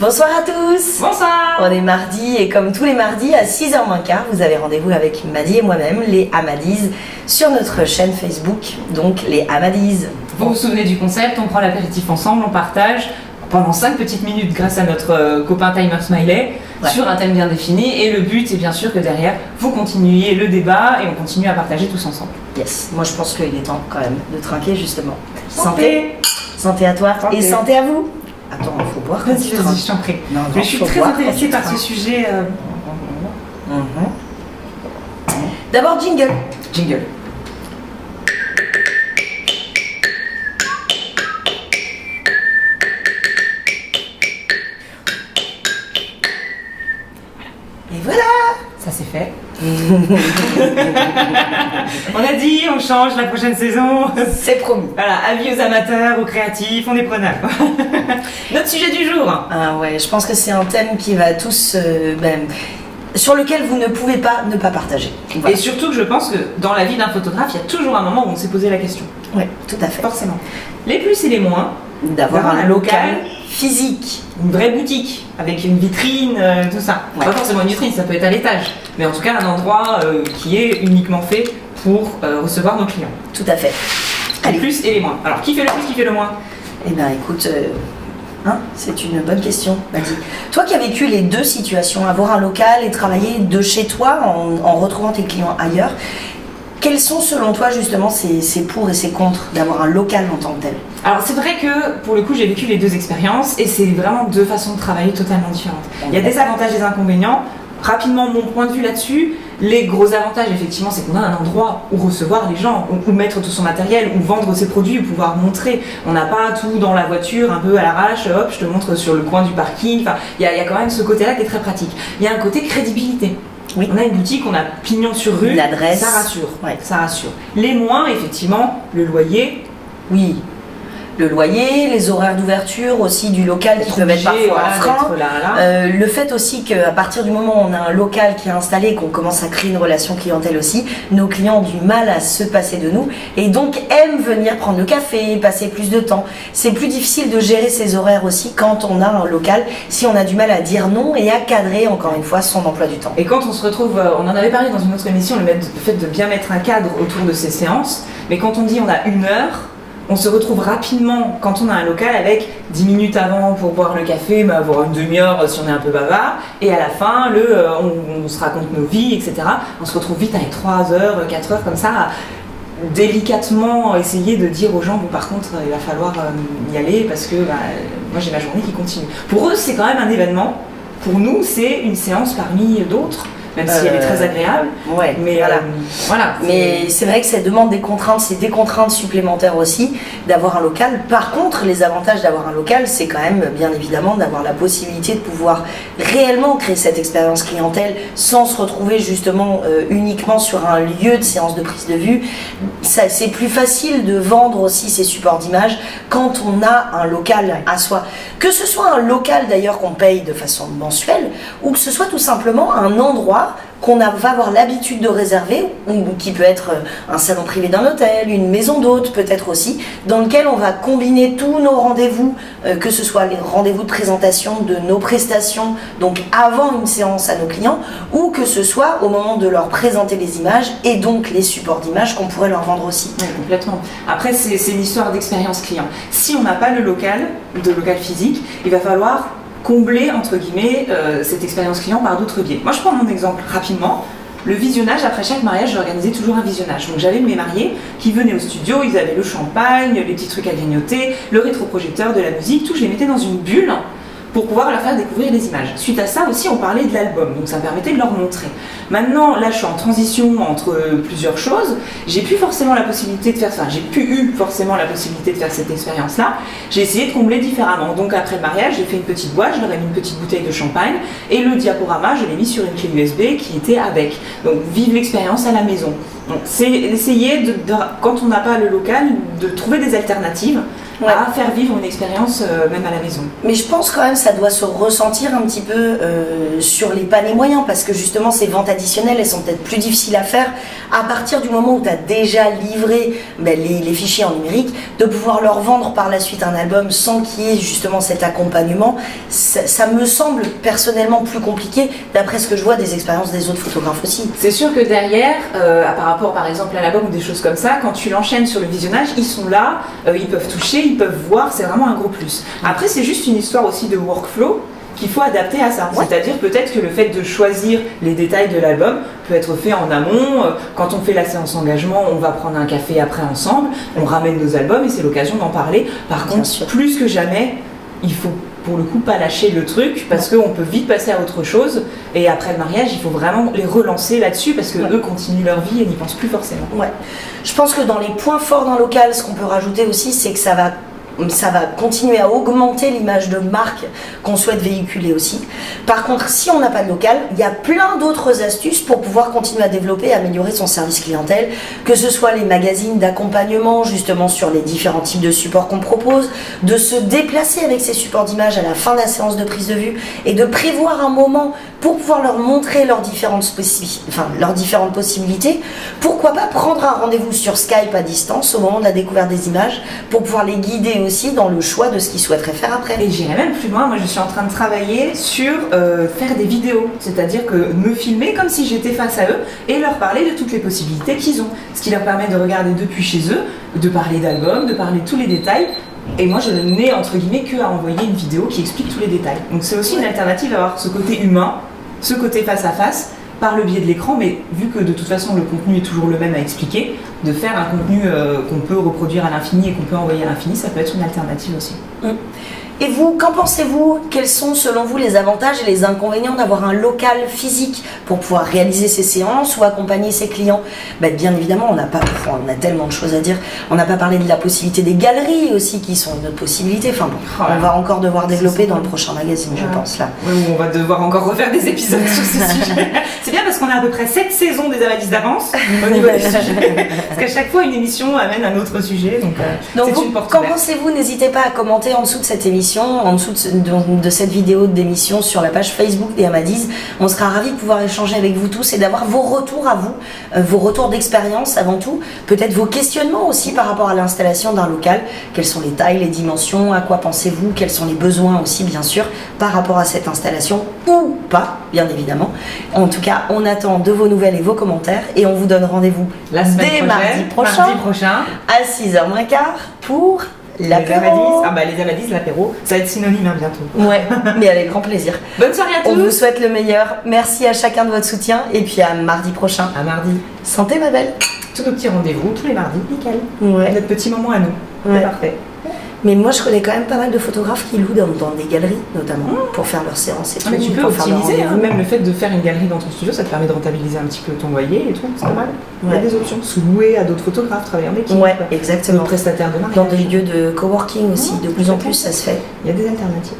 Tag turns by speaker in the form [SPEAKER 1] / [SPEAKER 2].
[SPEAKER 1] Bonsoir à tous.
[SPEAKER 2] Bonsoir.
[SPEAKER 1] On est mardi et comme tous les mardis à 6h moins quart, vous avez rendez-vous avec Maddy et moi-même, les Amadis, sur notre chaîne Facebook, donc les Amadis.
[SPEAKER 2] Vous vous souvenez du concept, on prend l'apéritif ensemble, on partage pendant 5 petites minutes grâce à notre copain Timer Smiley sur un thème bien défini, et le but est bien sûr que derrière vous continuiez le débat et on continue à partager tous ensemble.
[SPEAKER 1] Yes, moi je pense qu'il est temps quand même de trinquer justement.
[SPEAKER 2] Santé.
[SPEAKER 1] Santé à toi
[SPEAKER 2] Santé.
[SPEAKER 1] Et santé à vous. Attends, il faut boire quand tu
[SPEAKER 2] Vas-y,
[SPEAKER 1] trinques.
[SPEAKER 2] je t'en prie.
[SPEAKER 1] Non,
[SPEAKER 2] Mais je suis
[SPEAKER 1] faut
[SPEAKER 2] très
[SPEAKER 1] boire quand
[SPEAKER 2] intéressée
[SPEAKER 1] tu
[SPEAKER 2] par ce
[SPEAKER 1] trinques.
[SPEAKER 2] sujet.
[SPEAKER 1] D'abord jingle.
[SPEAKER 2] Jingle.
[SPEAKER 1] Et voilà.
[SPEAKER 2] Ça c'est fait. On a dit, on change la prochaine saison.
[SPEAKER 1] C'est promis.
[SPEAKER 2] Voilà, avis aux amateurs, aux créatifs, on est preneurs. Notre sujet du jour.
[SPEAKER 1] Ah ouais, je pense que c'est un thème qui va tous... sur lequel vous ne pouvez pas ne pas partager. Voilà.
[SPEAKER 2] Et surtout que je pense que dans la vie d'un photographe, il y a toujours un moment où on s'est posé la question.
[SPEAKER 1] Oui, tout à fait.
[SPEAKER 2] Forcément. Les plus et les moins.
[SPEAKER 1] D'avoir un local physique.
[SPEAKER 2] Une vraie boutique, avec une vitrine, tout ça.
[SPEAKER 1] Ouais.
[SPEAKER 2] Pas forcément une vitrine, ça peut être à l'étage. Mais en tout cas, un endroit qui est uniquement fait pour recevoir nos clients.
[SPEAKER 1] Tout à fait.
[SPEAKER 2] Les
[SPEAKER 1] Allez.
[SPEAKER 2] plus et les moins. Alors, qui fait le plus, qui fait le moins?
[SPEAKER 1] Eh bien, écoute, c'est une bonne question, Maddy. Toi qui as vécu les deux situations, avoir un local et travailler de chez toi en retrouvant tes clients ailleurs, quels sont selon toi justement ces pour et ces contre d'avoir un local en tant que tel?
[SPEAKER 2] Alors c'est vrai que pour le coup j'ai vécu les deux expériences et c'est vraiment deux façons de travailler totalement différentes. Il y a des avantages et des inconvénients. Rapidement mon point de vue là-dessus, les gros avantages effectivement c'est qu'on a un endroit où recevoir les gens, où mettre tout son matériel, où vendre ses produits, où pouvoir montrer. On n'a pas tout dans la voiture un peu à l'arrache, hop je te montre sur le coin du parking. Enfin, il y a quand même ce côté-là qui est très pratique. Il y a un côté crédibilité.
[SPEAKER 1] Oui.
[SPEAKER 2] On a une boutique, on a pignon sur rue,
[SPEAKER 1] L'adresse.
[SPEAKER 2] ça rassure.
[SPEAKER 1] Ouais.
[SPEAKER 2] Ça rassure. Les moins effectivement, le loyer.
[SPEAKER 1] Oui. Le loyer, les horaires d'ouverture aussi du local qui peuvent être
[SPEAKER 2] obligé,
[SPEAKER 1] parfois un
[SPEAKER 2] voilà,
[SPEAKER 1] frein.
[SPEAKER 2] d'être là.
[SPEAKER 1] Le fait aussi qu'à partir du moment où on a un local qui est installé et qu'on commence à créer une relation clientèle aussi, nos clients ont du mal à se passer de nous et donc aiment venir prendre le café, passer plus de temps. C'est plus difficile de gérer ses horaires aussi quand on a un local, si on a du mal à dire non et à cadrer encore une fois son emploi du temps.
[SPEAKER 2] Et quand on se retrouve, on en avait parlé dans une autre émission, le fait de bien mettre un cadre autour de ces séances, mais quand on dit on a 1 heure, on se retrouve rapidement, quand on a un local, avec 10 minutes avant pour boire le café, voire une demi-heure si on est un peu bavard, et à la fin, on se raconte nos vies, etc. On se retrouve vite avec 3 heures, 4 heures comme ça, à délicatement essayer de dire aux gens, bon par contre, il va falloir y aller parce que moi j'ai ma journée qui continue. Pour eux, c'est quand même un événement. Pour nous, c'est une séance parmi d'autres, même si elle est très agréable.
[SPEAKER 1] Ouais,
[SPEAKER 2] Mais voilà.
[SPEAKER 1] Mais c'est vrai que ça demande des contraintes, c'est des contraintes supplémentaires aussi d'avoir un local. Par contre, les avantages d'avoir un local, c'est quand même bien évidemment d'avoir la possibilité de pouvoir réellement créer cette expérience clientèle sans se retrouver justement uniquement sur un lieu de séance de prise de vue. C'est plus facile de vendre aussi ses supports d'image quand on a un local à soi. Que ce soit un local d'ailleurs qu'on paye de façon mensuelle ou que ce soit tout simplement un endroit qu'on va avoir l'habitude de réserver, ou qui peut être un salon privé d'un hôtel, une maison d'hôte peut-être aussi, dans lequel on va combiner tous nos rendez-vous, que ce soit les rendez-vous de présentation de nos prestations, donc avant une séance à nos clients, ou que ce soit au moment de leur présenter les images et donc les supports d'images qu'on pourrait leur vendre aussi.
[SPEAKER 2] Ouais, complètement. Après, c'est une histoire d'expérience client. Si on n'a pas de local physique, il va falloir combler, entre guillemets, cette expérience client par d'autres biais. Moi, je prends mon exemple rapidement. Le visionnage, après chaque mariage, j'organisais toujours un visionnage. Donc j'avais mes mariés qui venaient au studio, ils avaient le champagne, les petits trucs à grignoter, le rétroprojecteur, de la musique, tout, je les mettais dans une bulle pour pouvoir leur faire découvrir les images. Suite à ça aussi, on parlait de l'album, donc ça me permettait de leur montrer. Maintenant, là, je suis en transition entre plusieurs choses. J'ai plus forcément la possibilité de faire ça. eu forcément la possibilité de faire cette expérience-là. J'ai essayé de combler différemment. Donc après le mariage, j'ai fait une petite boîte, je leur ai mis une petite bouteille de champagne et le diaporama, je l'ai mis sur une clé USB qui était avec. Donc vive l'expérience à la maison. Donc c'est essayer quand on n'a pas le local, de trouver des alternatives. à faire vivre une expérience même à la maison.
[SPEAKER 1] Mais je pense quand même ça doit se ressentir un petit peu sur les paniers moyens, parce que justement ces ventes additionnelles, elles sont peut-être plus difficiles à faire à partir du moment où tu as déjà livré les fichiers en numérique, de pouvoir leur vendre par la suite un album sans qu'il y ait justement cet accompagnement. Ça me semble personnellement plus compliqué, d'après ce que je vois des expériences des autres photographes aussi.
[SPEAKER 2] C'est sûr que derrière, par rapport par exemple à l'album ou des choses comme ça, quand tu l'enchaînes sur le visionnage, ils sont là, ils peuvent toucher, ils peuvent voir, c'est vraiment un gros plus. Après, c'est juste une histoire aussi de workflow qu'il faut adapter à ça. Ouais. C'est-à-dire peut-être que le fait de choisir les détails de l'album peut être fait en amont. Quand on fait la séance engagement, on va prendre un café après ensemble, on ramène nos albums et c'est l'occasion d'en parler. Par contre, plus que jamais, il faut pour le coup pas lâcher le truc, parce qu'on peut vite passer à autre chose, et après le mariage il faut vraiment les relancer là-dessus, parce que eux continuent leur vie et n'y pensent plus forcément.
[SPEAKER 1] Ouais. Je pense que dans les points forts d'un local, ce qu'on peut rajouter aussi, c'est que ça va continuer à augmenter l'image de marque qu'on souhaite véhiculer aussi. Par contre, si on n'a pas de local, il y a plein d'autres astuces pour pouvoir continuer à développer et améliorer son service clientèle, que ce soit les magazines d'accompagnement justement sur les différents types de supports qu'on propose, de se déplacer avec ces supports d'image à la fin de la séance de prise de vue et de prévoir un moment pour pouvoir leur montrer leurs différentes possibilités. Pourquoi pas prendre un rendez-vous sur Skype à distance au moment de la découverte des images pour pouvoir les guider aussi dans le choix de ce qu'ils souhaiteraient faire après.
[SPEAKER 2] Et j'irai même plus loin, moi je suis en train de travailler sur faire des vidéos, c'est-à-dire que me filmer comme si j'étais face à eux et leur parler de toutes les possibilités qu'ils ont, ce qui leur permet de regarder depuis chez eux, de parler d'albums, de parler de tous les détails. Et moi je n'ai entre guillemets que à envoyer une vidéo qui explique tous les détails. Donc c'est aussi une alternative à avoir ce côté humain, ce côté face à face, par le biais de l'écran, mais vu que de toute façon le contenu est toujours le même à expliquer, de faire un contenu qu'on peut reproduire à l'infini et qu'on peut envoyer à l'infini, ça peut être une alternative aussi.
[SPEAKER 1] Et vous, qu'en pensez-vous? Quels sont selon vous les avantages et les inconvénients d'avoir un local physique pour pouvoir réaliser ses séances ou accompagner ses clients? Bien évidemment, on a tellement de choses à dire. On n'a pas parlé de la possibilité des galeries aussi, qui sont une autre possibilité. Enfin bon, on va encore devoir développer dans le prochain magazine, je pense. Là.
[SPEAKER 2] Oui, on va devoir encore refaire des épisodes sur ce sujet. C'est bien parce qu'on a à peu près 7 saisons des Amadis d'avance au niveau des sujets. Parce qu'à chaque fois, une émission amène un autre sujet. Donc c'est une porte ouverte.
[SPEAKER 1] Qu'en pensez-vous? N'hésitez pas à commenter en dessous de cette émission, en dessous de cette vidéo d'émission sur la page Facebook des Amadis. On sera ravis de pouvoir échanger avec vous tous et d'avoir vos retours à vous, vos retours d'expérience avant tout, peut-être vos questionnements aussi par rapport à l'installation d'un local. Quelles sont les tailles, les dimensions, à quoi pensez-vous, quels sont les besoins aussi bien sûr par rapport à cette installation ou pas, bien évidemment. En tout cas, on attend de vos nouvelles et vos commentaires et on vous donne rendez-vous
[SPEAKER 2] la semaine prochaine, mardi prochain
[SPEAKER 1] à 6h moins quart pour l'apéro.
[SPEAKER 2] Les Amadis, l'apéro, ça va être synonyme bientôt.
[SPEAKER 1] Ouais, mais avec grand plaisir.
[SPEAKER 2] Bonne soirée à tous.
[SPEAKER 1] On vous souhaite le meilleur. Merci à chacun de votre soutien et puis à mardi prochain.
[SPEAKER 2] À mardi.
[SPEAKER 1] Santé ma belle.
[SPEAKER 2] Tous nos petits rendez-vous, tous les mardis, nickel.
[SPEAKER 1] Ouais.
[SPEAKER 2] Notre petit moment à nous.
[SPEAKER 1] Ouais.
[SPEAKER 2] C'est parfait.
[SPEAKER 1] Mais moi je connais quand même pas mal de photographes qui louent dans des galeries notamment pour faire leurs séances et tout.
[SPEAKER 2] Mais tu peux optimiser, même le fait de faire une galerie dans ton studio, ça te permet de rentabiliser un petit peu ton loyer et tout, c'est pas mal. Il y a des options, sous-louer à d'autres photographes, travailler en équipe,
[SPEAKER 1] exactement.
[SPEAKER 2] Prestataires de mariage.
[SPEAKER 1] Dans des lieux de coworking aussi, de plus en plus ça se fait.
[SPEAKER 2] Il y a des alternatives.